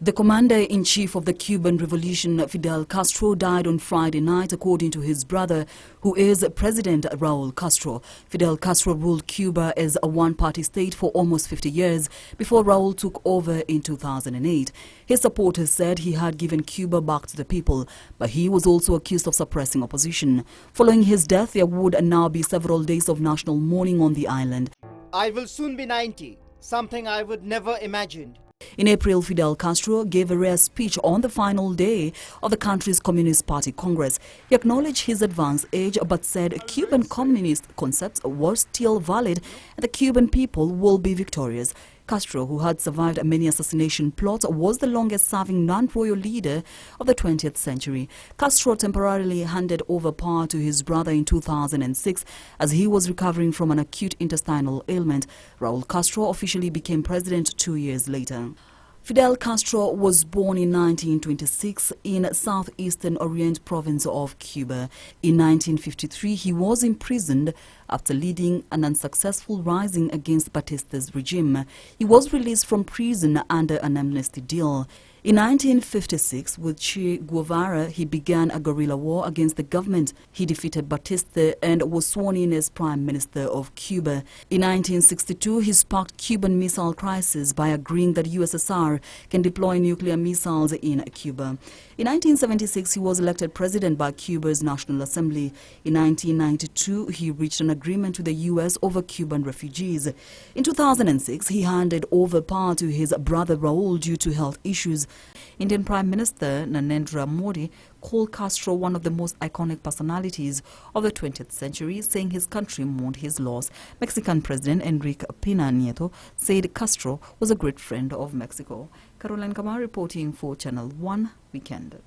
The commander-in-chief of the Cuban Revolution, Fidel Castro, died on Friday night, according to his brother, who is President Raul Castro. Fidel Castro ruled Cuba as a one-party state for almost 50 years before Raul took over in 2008. His supporters said he had given Cuba back to the people, but he was also accused of suppressing opposition. Following his death, there would now be several days of national mourning on the island. I will soon be 90, something I would never imagined. In April, Fidel Castro gave a rare speech on the final day of the country's Communist Party Congress. He acknowledged his advanced age but said Cuban communist concepts were still valid and the Cuban people will be victorious. Castro, who had survived many assassination plots, was the longest-serving non-royal leader of the 20th century. Castro temporarily handed over power to his brother in 2006 as he was recovering from an acute intestinal ailment. Raul Castro officially became president 2 years later. Fidel Castro was born in 1926 in southeastern Orient province of Cuba. In 1953, he was imprisoned after leading an unsuccessful rising against Batista's regime. He was released from prison under an amnesty deal. In 1956, with Che Guevara, he began a guerrilla war against the government. He defeated Batista and was sworn in as Prime Minister of Cuba. In 1962, he sparked Cuban missile crisis by agreeing that USSR can deploy nuclear missiles in Cuba. In 1976, he was elected president by Cuba's National Assembly. In 1992, he reached an agreement with the U.S. over Cuban refugees. In 2006, he handed over power to his brother Raul due to health issues. Indian Prime Minister Narendra Modi called Castro one of the most iconic personalities of the 20th century, saying his country mourned his loss. Mexican President Enrique Pena Nieto said Castro was a great friend of Mexico. Caroline Kamar reporting for Channel 1 Weekend.